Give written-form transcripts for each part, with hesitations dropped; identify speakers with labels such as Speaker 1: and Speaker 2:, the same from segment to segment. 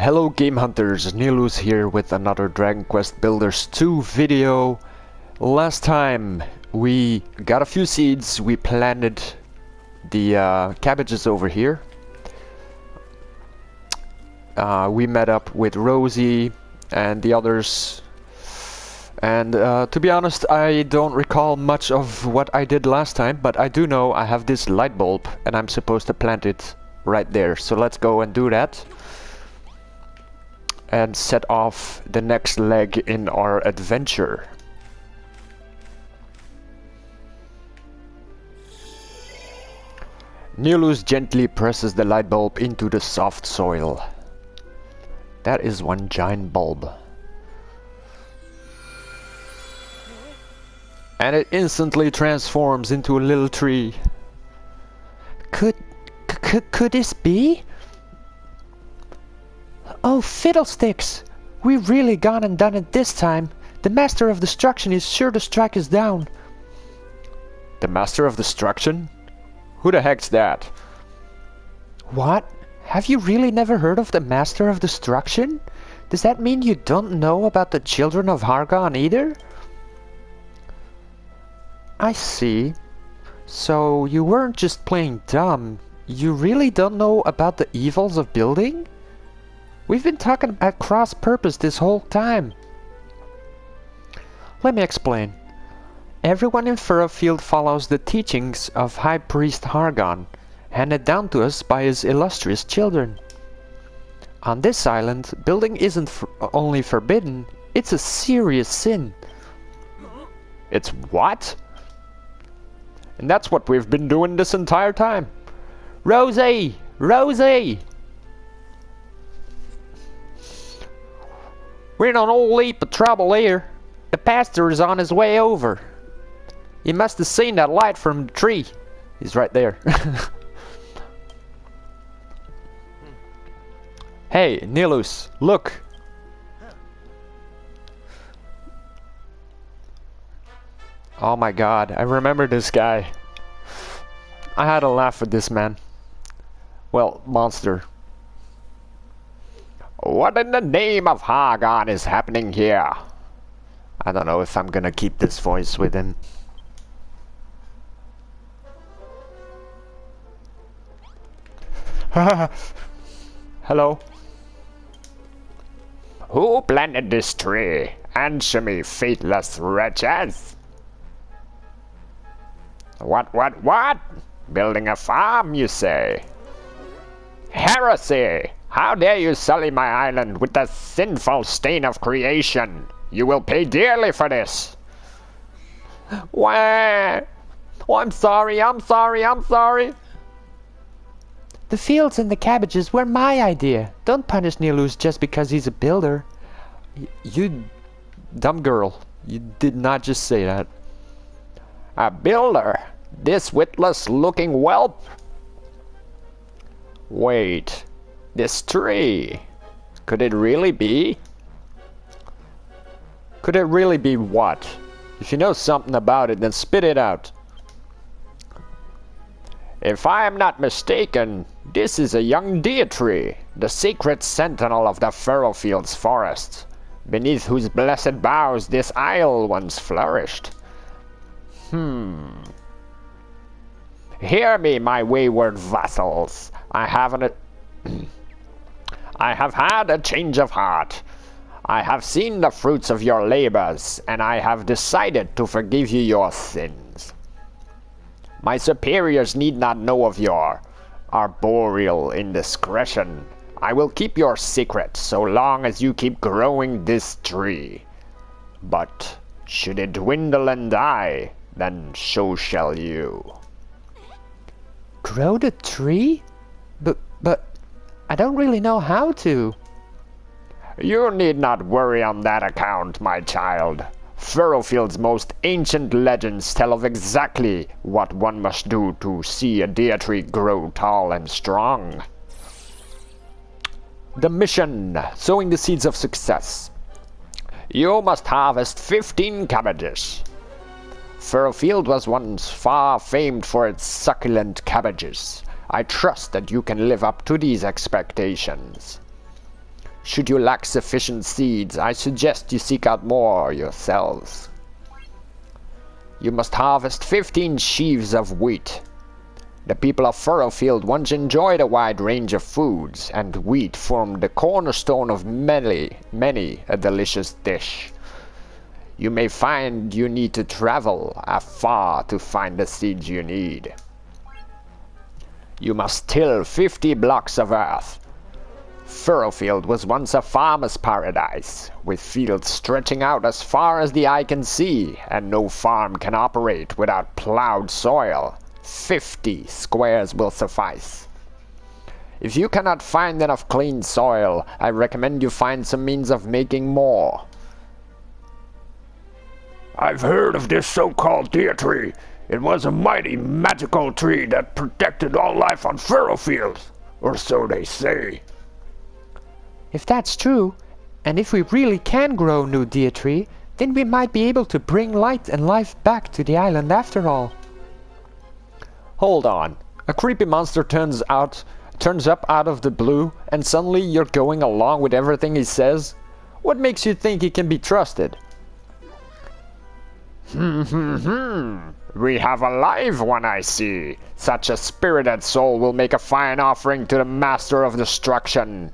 Speaker 1: Hello game hunters, Nilus here with another Dragon Quest Builders 2 video. Last time we got a few seeds, we planted the cabbages over here. We met up with Rosie and the others, and to be honest, I don't recall much of what I did last time, but I do know I have this light bulb and I'm supposed to plant it right there. So let's go and do that and set off the next leg in our adventure. Nilus gently presses the light bulb into the soft soil. That is one giant bulb. And it instantly transforms into a little tree. Could this be? Oh, fiddlesticks! We've really gone and done it this time. The Master of Destruction is sure to strike us down. The Master of Destruction? Who the heck's that? What? Have you really never heard of the Master of Destruction? Does that mean you don't know about the children of Hargon either? I see. So you weren't just playing dumb. You really don't know about the evils of building? We've been talking at cross purpose this whole time. Let me explain. Everyone in Furrowfield follows the teachings of High Priest Hargon, handed down to us by his illustrious children. On this island, building isn't only forbidden, it's a serious sin. It's what? And that's what we've been doing this entire time. Rosie! Rosie! We're in an old heap of trouble here. The pastor is on his way over. You must have seen that light from the tree. He's right there. Hey, Nilus, look. Oh my god, I remember this guy. I had a laugh with this man. Well, monster. What in the name of Hargon is happening here? I don't know if I'm gonna keep this voice with him. Hello? Who planted this tree? Answer me, faithless wretches! What? Building a farm, you say? Heresy! How dare you sully my island with the sinful stain of creation? You will pay dearly for this! Wah! Oh, I'm sorry! The fields and the cabbages were my idea. Don't punish Nilus just because he's a builder. You dumb girl. You did not just say that. A builder? This witless looking whelp? Wait. This tree. Could it really be? Could it really be what? If you know something about it, then spit it out. If I am not mistaken, this is a young deitree, the secret sentinel of the Furrowfield's forest, beneath whose blessed boughs this isle once flourished. Hear me, my wayward vassals. I have had a change of heart. I have seen the fruits of your labors, and I have decided to forgive you your sins. My superiors need not know of your arboreal indiscretion. I will keep your secret so long as you keep growing this tree. But should it dwindle and die, then so shall you. Grow the tree? But I don't really know how to. You need not worry on that account, my child. Furrowfield's most ancient legends tell of exactly what one must do to see a deitree grow tall and strong. The mission, Sowing the Seeds of Success. You must harvest 15 cabbages. Furrowfield was once far famed for its succulent cabbages. I trust that you can live up to these expectations. Should you lack sufficient seeds, I suggest you seek out more yourselves. You must harvest 15 sheaves of wheat. The people of Furrowfield once enjoyed a wide range of foods, and wheat formed the cornerstone of many a delicious dish. You may find you need to travel afar to find the seeds you need. You must till 50 blocks of earth. Furrowfield was once a farmer's paradise, with fields stretching out as far as the eye can see, and no farm can operate without plowed soil. 50 squares will suffice. If you cannot find enough clean soil, I recommend you find some means of making more.
Speaker 2: I've heard of this so-called deitree. It was a mighty magical tree that protected all life on Furrowfield, or so they say.
Speaker 3: If that's true, and if we really can grow new deitree, then we might be able to bring light and life back to the island after all.
Speaker 1: Hold on. A creepy monster turns up out of the blue, and suddenly you're going along with everything he says? What makes you think he can be trusted?
Speaker 2: We have a live one, I see.
Speaker 1: Such a spirited soul will make a fine offering to the Master of Destruction.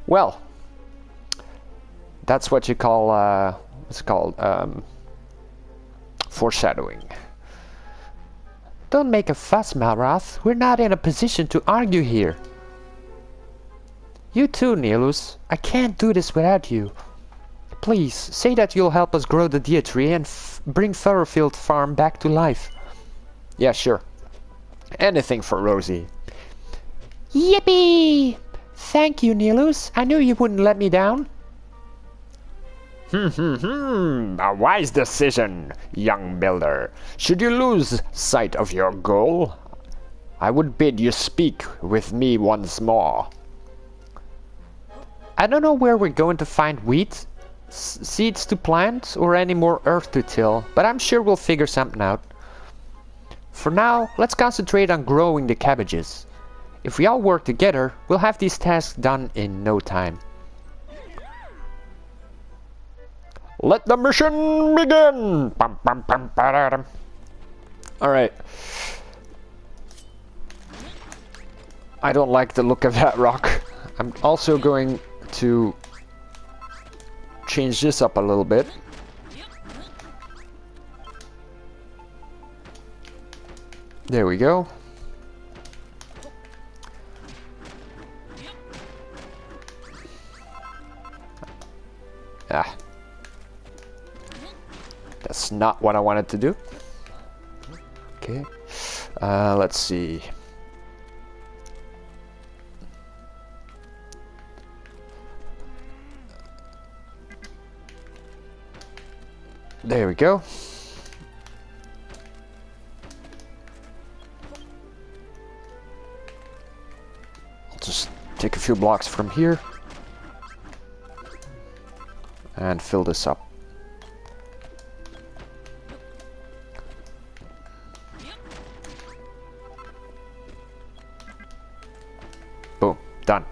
Speaker 1: Well, that's what you call, what's it called, foreshadowing.
Speaker 3: Don't make a fuss, Malrath. We're not in a position to argue here. You too, Nilus. I can't do this without you. Please, say that you'll help us grow the deitree and bring Furrowfield Farm back to life.
Speaker 1: Yeah, sure. Anything for Rosie.
Speaker 3: Yippee! Thank you, Nilus. I knew you wouldn't let me down.
Speaker 1: A wise decision, young builder. Should you lose sight of your goal, I would bid you speak with me once more.
Speaker 3: I don't know where we're going to find wheat, seeds to plant, or any more earth to till, but I'm sure we'll figure something out. For now, let's concentrate on growing the cabbages. If we all work together, we'll have these tasks done in no time.
Speaker 1: Let the mission begin! Alright. I don't like the look of that rock. I'm also going to change this up a little bit. There we go. Ah. That's not what I wanted to do. Okay. Let's see. There we go. I'll just take a few blocks from here and fill this up. Boom, done.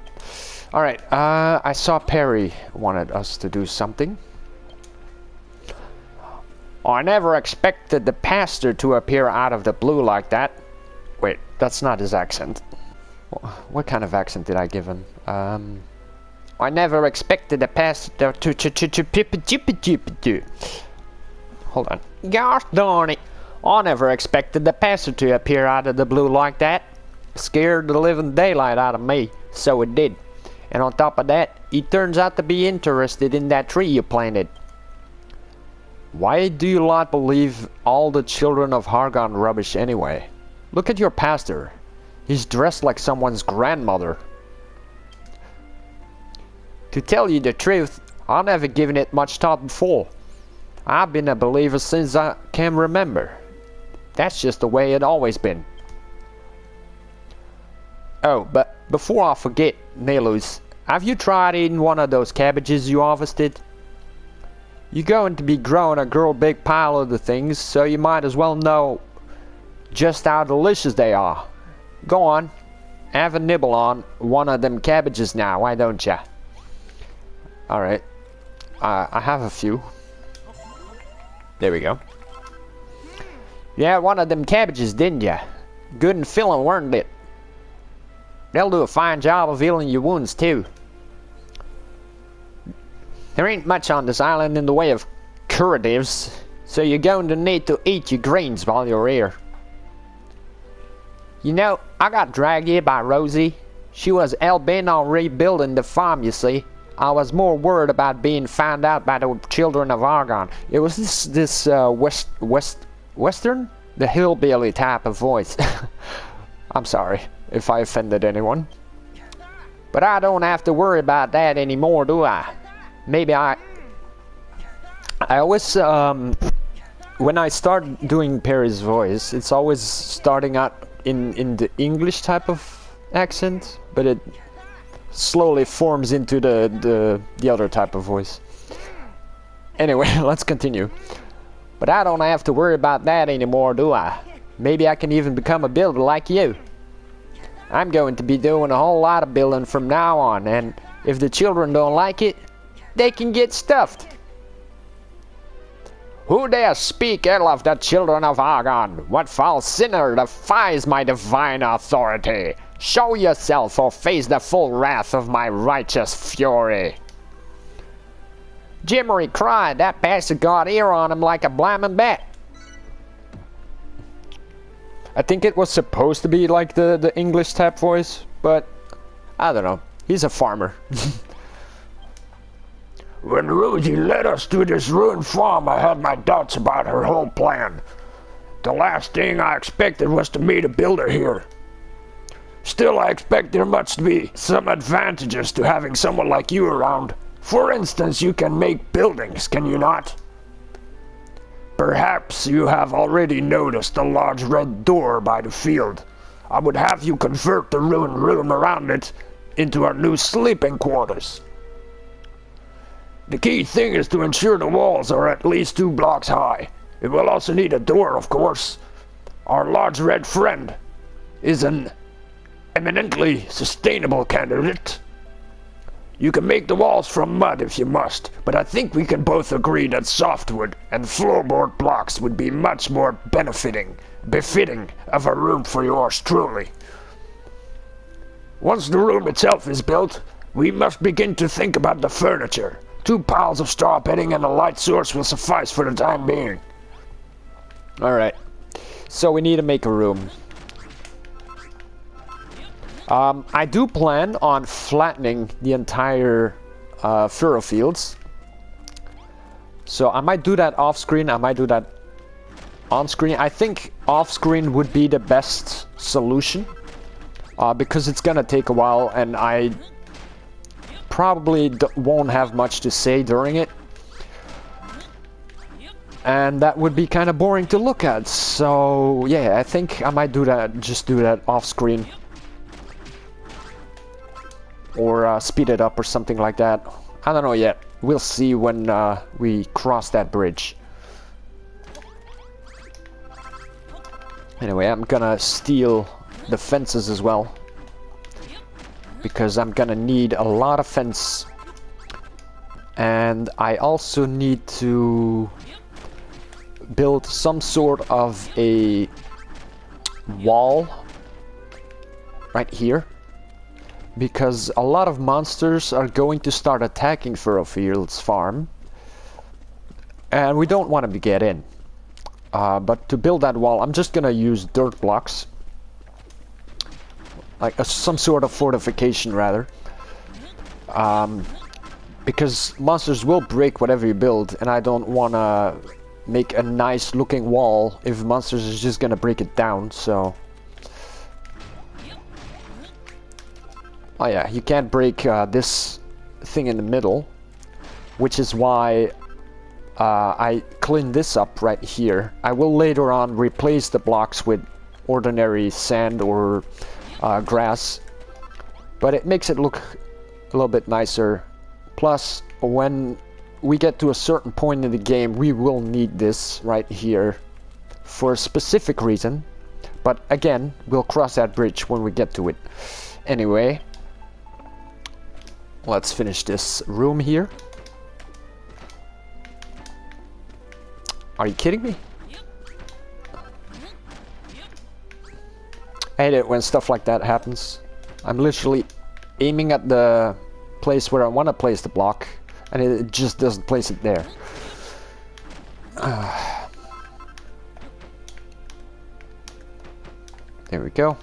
Speaker 1: Alright, I saw Perry wanted us to do something. I never expected the pastor to appear out of the blue like that. Wait, that's not his accent. What kind of accent did I give him? I never expected the pastor to Hold on. Gosh darn it. I never expected the pastor to appear out of the blue like that. Scared the living daylight out of me. So it did. And on top of that, he turns out to be interested in that tree you planted. Why do you not believe all the children of Hargon rubbish anyway? Look at your pastor. He's dressed like someone's grandmother. To tell you the truth, I've never given it much thought before. I've been a believer since I can remember. That's just the way it always been. Oh, but before I forget, Nelus, have you tried eating one of those cabbages you harvested? You're going to be growing a great big pile of the things, so you might as well know just how delicious they are. Go on,
Speaker 3: have a nibble on one of them cabbages now, why don't ya? Alright. I have a few. There we go. You had one of them cabbages, didn't ya? Good and filling, weren't it? They'll do a fine job of healing your wounds, too. There ain't much on this island in the way of curatives, so you're going to need to eat your greens while you're here. You know, I got dragged here by Rosie. She was hell-bent on rebuilding the farm, you see. I was more worried about being found out by the children of Argon. It was this Western? The hillbilly type of voice. I'm sorry if I offended anyone. But I don't have to worry about that anymore, do I? Maybe I always, when I start doing Perry's voice, it's always starting out in the English type of accent, but it slowly forms into the other type of voice. Anyway, let's continue. But I don't have to worry about that anymore, do I? Maybe I can even become a builder like you. I'm going to be doing a whole lot of building from now on, and if the children don't like it, they can get stuffed. Who dare speak ill of the children of Argon? What foul sinner defies my divine authority? Show yourself or face the full wrath of my righteous fury. Jimmery cried, that bastard got ear on him like a blaming bat. I think it was supposed to be like the English type voice, but I don't know. He's a farmer.
Speaker 2: When Rosie led us to this ruined farm, I had my doubts about her whole plan. The last thing I expected was to meet a builder here. Still, I expect there must be some advantages to having someone like you around. For instance, you can make buildings, can you not? Perhaps you have already noticed the large red door by the field. I would have you convert the ruined room around it into our new sleeping quarters. The key thing is to ensure the walls are at least 2 blocks high. It will also need a door, of course. Our large red friend is an eminently sustainable candidate. You can make the walls from mud if you must, but I think we can both agree that softwood and floorboard blocks would be much more befitting of a room for yours truly. Once the room itself is built, we must begin to think about the furniture. 2 piles of straw bedding and a light source will suffice for the time being.
Speaker 3: Alright, so we need to make a room. I do plan on flattening the entire furrow fields. So I might do that off screen, I might do that on screen. I think off screen would be the best solution. Because it's gonna take a while and I probably won't have much to say during it. And that would be kind of boring to look at. So yeah, I think I might do that, just do that off screen. Or speed it up or something like that. I don't know yet. We'll see when we cross that bridge. Anyway, I'm gonna steal the fences as well. Because I'm gonna need a lot of fence. And I also need to build some sort of a wall right here. Because a lot of monsters are going to start attacking Furrowfield's farm. And we don't want them to get in. But to build that wall, I'm just gonna use dirt blocks. Like some sort of fortification, rather. Because monsters will break whatever you build, and I don't want to make a nice looking wall if monsters is just gonna break it down, so... Oh yeah, you can't break this thing in the middle, which is why I clean this up right here. I will later on replace the blocks with ordinary sand or grass, but it makes it look a little bit nicer. Plus, when we get to a certain point in the game, we will need this right here for a specific reason. But again, we'll cross that bridge when we get to it. Anyway, let's finish this room here. Are you kidding me? I hate it when stuff like that happens. I'm literally aiming at the place where I want to place the block, and it just doesn't place it there. There we go.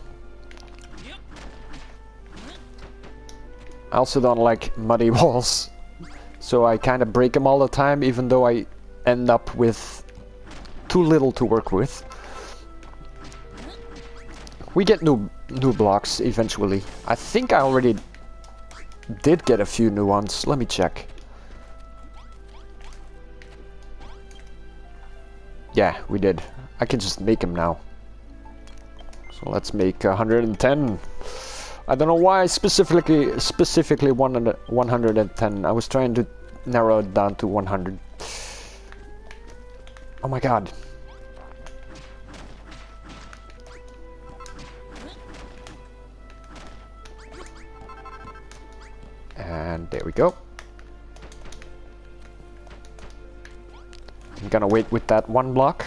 Speaker 3: I also don't like muddy walls, so I kind of break them all the time, even though I end up with too little to work with. We get new blocks eventually. I think I already did get a few new ones. Let me check. Yeah, we did. I can just make them now. So let's make 110. I don't know why specifically 110. I was trying to narrow it down to 100. Oh my god. And there we go. I'm gonna wait with that one block.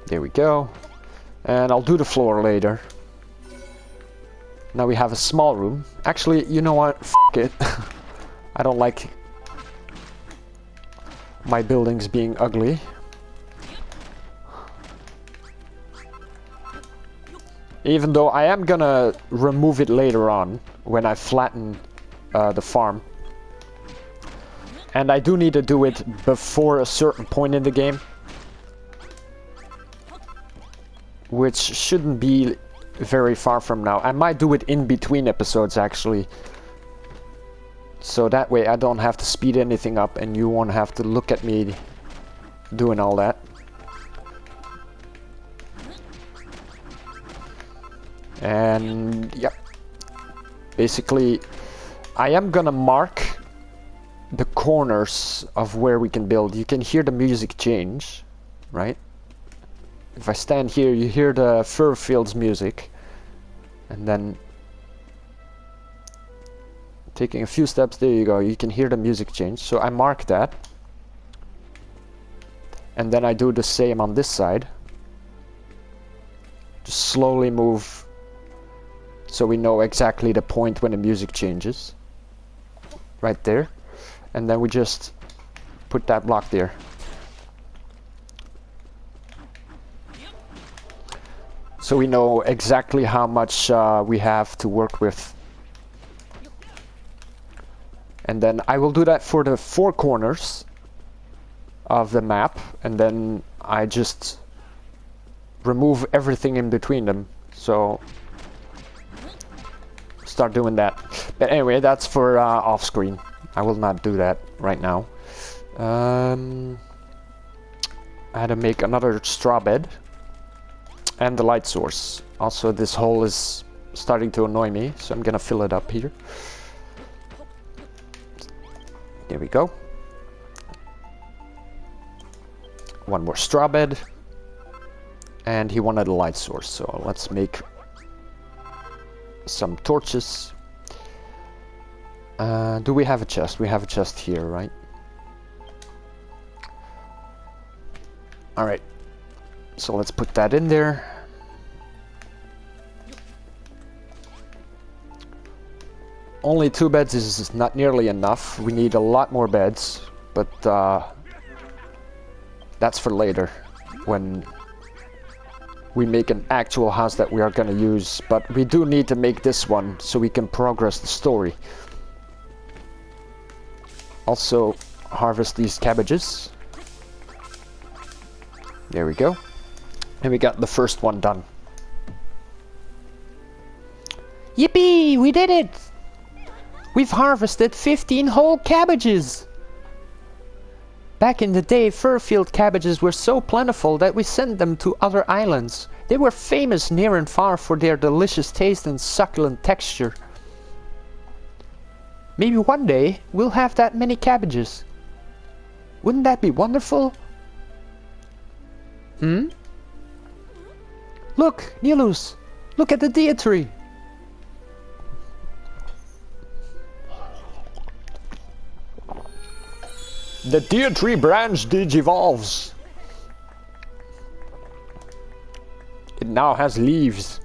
Speaker 3: There we go. And I'll do the floor later. Now we have a small room. Actually, you know what? F it. I don't like my buildings being ugly. Even though I am gonna remove it later on when I flatten the farm. And I do need to do it before a certain point in the game. Which shouldn't be very far from now. I might do it in between episodes actually. So that way I don't have to speed anything up and you won't have to look at me doing all that. And yep. Basically I am gonna mark the corners of where we can build. You can hear the music change, right? If I stand here, you hear the fur fields music, and then taking a few steps, there you go, you can hear the music change. So I mark that, and then I do the same on this side. Just slowly move so we know exactly the point when the music changes. Right there. And then we just put that block there. So we know exactly how much we have to work with. And then I will do that for the 4 corners of the map, and then I just remove everything in between them. So start doing that. But anyway, that's for off screen. I will not do that right now. I had to make another straw bed. And the light source. Also, this hole is starting to annoy me, so I'm gonna fill it up here. There we go. One more straw bed. And he wanted a light source, so let's make some torches. Do we have a chest? We have a chest here, right? Alright. So let's put that in there. Only 2 beds is not nearly enough. We need a lot more beds, but that's for later when we make an actual house that we are going to use. But we do need to make this one so we can progress the story. Also harvest these cabbages. There we go. And we got the first one done. Yippee! We did it! We've harvested 15 whole cabbages! Back in the day, fur-field cabbages were so plentiful that we sent them to other islands. They were famous near and far for their delicious taste and succulent texture. Maybe one day we'll have that many cabbages. Wouldn't that be wonderful? Hmm? Look, Nilus! Look at the deitree!
Speaker 1: The deitree branch digivolves. It now has leaves.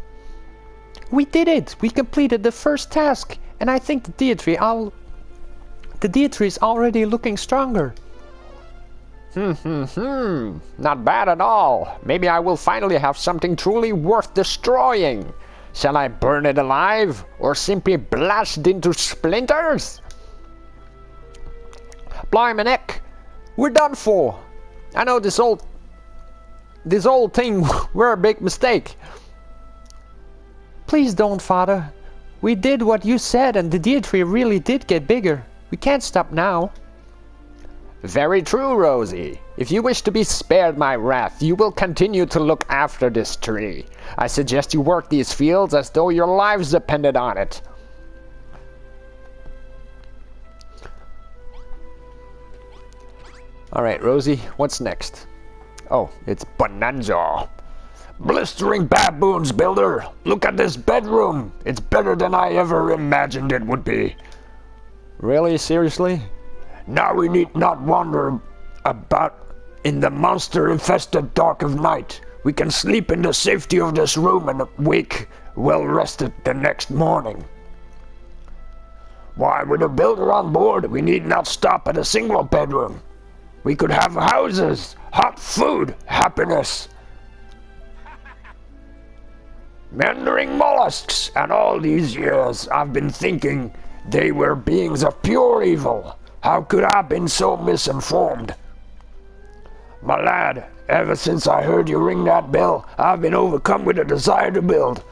Speaker 3: We did it! We completed the first task, and I think the deitree is already looking stronger.
Speaker 1: Not bad at all. Maybe I will finally have something truly worth destroying. Shall I burn it alive, or simply blast into splinters? Blimey Nick, we're done for. I know this old thing were a big mistake.
Speaker 3: Please don't, Father. We did what you said, and the deitree really did get bigger. We can't stop now.
Speaker 1: Very true, Rosie. If you wish to be spared my wrath, you will continue to look after this tree. I suggest you work these fields as though your lives depended on it. Alright, Rosie, what's next? Oh, it's Bonanzo.
Speaker 2: Blistering baboons, builder! Look at this bedroom! It's better than I ever imagined it would be.
Speaker 1: Really? Seriously?
Speaker 2: Now we need not wander about in the monster-infested dark of night. We can sleep in the safety of this room and wake well-rested the next morning. Why, with a builder on board, we need not stop at a single bedroom. We could have houses, hot food, happiness, meandering mollusks, and all these years I've been thinking they were beings of pure evil. How could I have been so misinformed? My lad, ever since I heard you ring that bell, I've been overcome with a desire to build.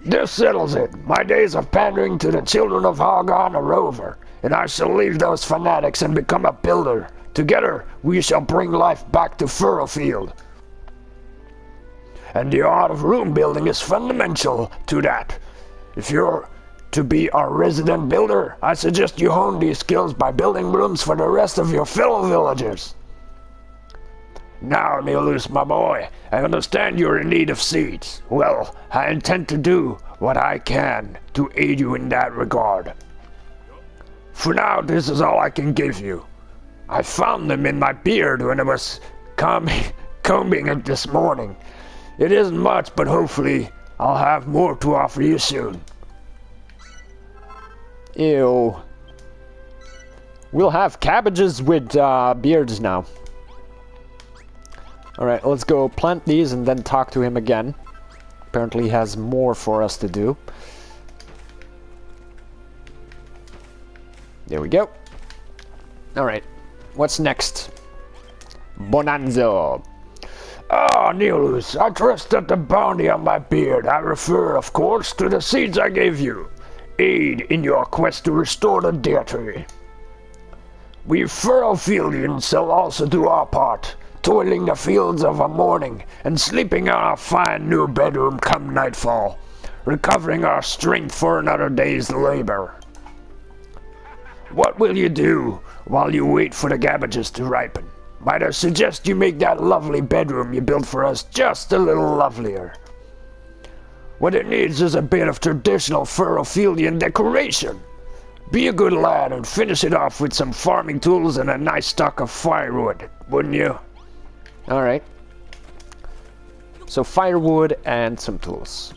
Speaker 2: This settles it. My days of pandering to the children of Hargon are over, and I shall leave those fanatics and become a builder. Together, we shall bring life back to Furrowfield. And the art of room building is fundamental to that. If you're to be our resident builder, I suggest you hone these skills by building rooms for the rest of your fellow villagers. Now, Nilus, my boy, I understand you're in need of seeds. Well, I intend to do what I can to aid you in that regard. For now, this is all I can give you. I found them in my beard when I was combing it this morning. It isn't much, but hopefully I'll have more to offer you soon.
Speaker 1: Ew. We'll have cabbages with beards now. Alright, let's go plant these and then talk to him again. Apparently he has more for us to do. There we go. Alright, what's next? Bonanzo.
Speaker 2: Ah, Nilus, I trust that the bounty on my beard. I refer, of course, to the seeds I gave you. Aid in your quest to restore the deitree. We Furrowfieldians shall also do our part, toiling the fields of a morning and sleeping in our fine new bedroom come nightfall, recovering our strength for another day's labor. What will you do while you wait for the cabbages to ripen? Might I suggest you make that lovely bedroom you built for us just a little lovelier? What it needs is a bit of traditional Furrowfieldian decoration. Be a good lad and finish it off with some farming tools and a nice stock of firewood, wouldn't you?
Speaker 1: Alright. So firewood and some tools.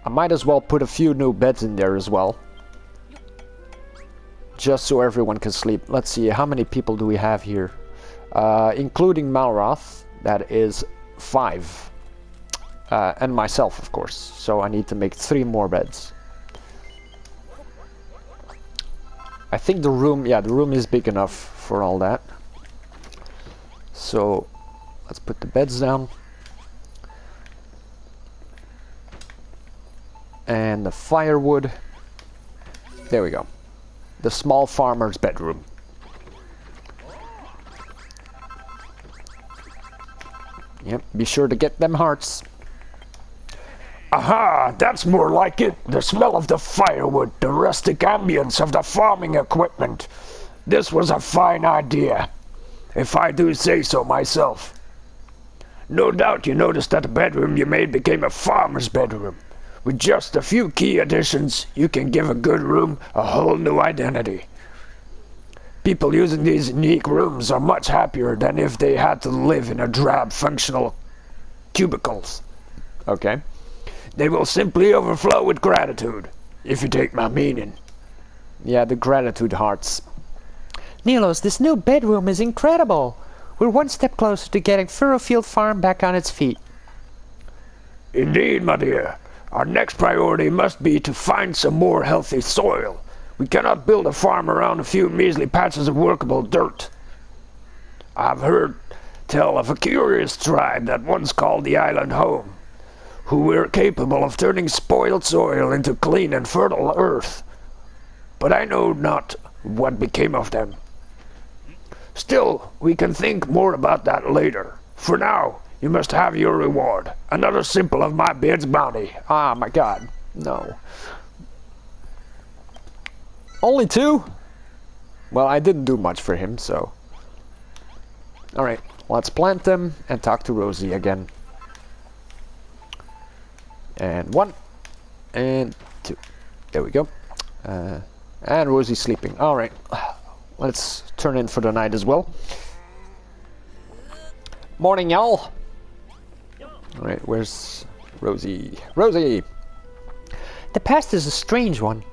Speaker 1: I might as well put a few new beds in there as well. Just so everyone can sleep. Let's see, how many people do we have here? Including Malroth, that is 5. And myself, of course. So I need to make 3 more beds. I think the room is big enough for all that. So let's put the beds down. And the firewood. There we go. The small farmer's bedroom. Yep, be sure to get them hearts.
Speaker 2: Aha, that's more like it. The smell of the firewood, the rustic ambience of the farming equipment. This was a fine idea, if I do say so myself. No doubt you noticed that the bedroom you made became a farmer's bedroom. With just a few key additions, you can give a good room a whole new identity. People using these unique rooms are much happier than if they had to live in a drab, functional cubicles.
Speaker 1: Okay.
Speaker 2: They will simply overflow with gratitude, if you take my meaning.
Speaker 1: Yeah, the gratitude hearts.
Speaker 3: Nilos, this new bedroom is incredible. We're one step closer to getting Furrowfield Farm back on its feet.
Speaker 2: Indeed, my dear. Our next priority must be to find some more healthy soil. We cannot build a farm around a few measly patches of workable dirt. I've heard tell of a curious tribe that once called the island home, who were capable of turning spoiled soil into clean and fertile earth. But I know not what became of them. Still, we can think more about that later. For now, you must have your reward. Another simple of my beard's bounty.
Speaker 1: Ah, my God. No. Only 2? Well, I didn't do much for him, so... Alright, let's plant them and talk to Rosie again. And 1. And 2. There we go. And Rosie's sleeping. Alright. Let's turn in for the night as well. Morning, y'all. Alright, where's Rosie? Rosie!
Speaker 3: The past is a strange one.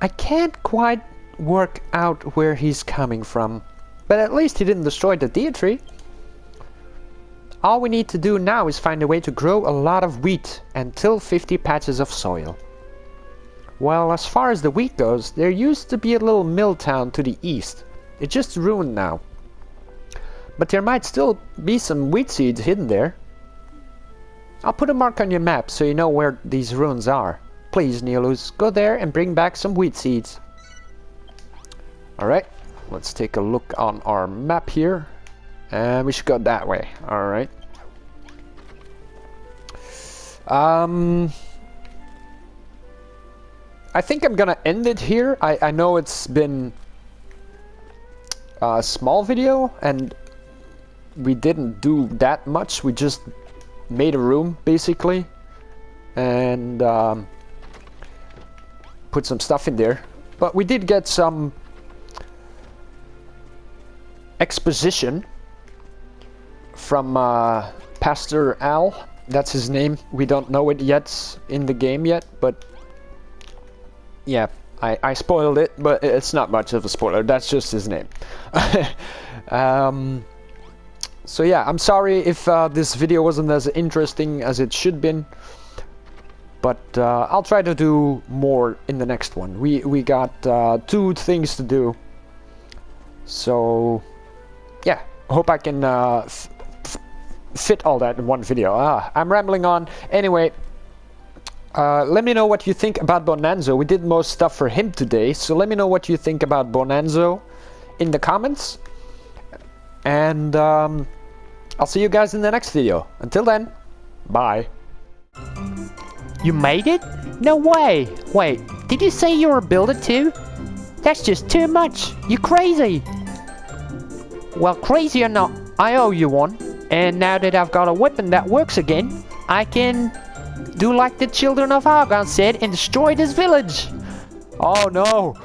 Speaker 3: I can't quite work out where he's coming from. But at least he didn't destroy the deitree. All we need to do now is find a way to grow a lot of wheat and till 50 patches of soil. Well, as far as the wheat goes, there used to be a little mill town to the east. It's just ruined now. But there might still be some wheat seeds hidden there. I'll put a mark on your map so you know where these ruins are. Please, Nilos, go there and bring back some wheat seeds.
Speaker 1: Alright, let's take a look on our map here. And we should go that way. Alright. I think I'm gonna end it here. I know it's been a small video and we didn't do that much. We just made a room basically and put some stuff in there, but we did get some exposition from Pastor Al. That's his name. We don't know it yet in the game yet, but yeah, I spoiled it, but it's not much of a spoiler. That's just his name. So yeah, I'm sorry if this video wasn't as interesting as it should been, but I'll try to do more in the next one. We got 2 things to do, so yeah, hope I can fit all that in one video. I'm rambling on. Anyway, let me know what you think about Bonanzo. We did most stuff for him today, so let me know what you think about Bonanzo in the comments, and I'll see you guys in the next video. Until then, bye.
Speaker 4: You made it? No way! Wait, did you say you were a builder too? That's just too much! You're crazy! Well, crazy or not, I owe you one. And now that I've got a weapon that works again, I can do like the children of Argon said and destroy this village!
Speaker 1: Oh no!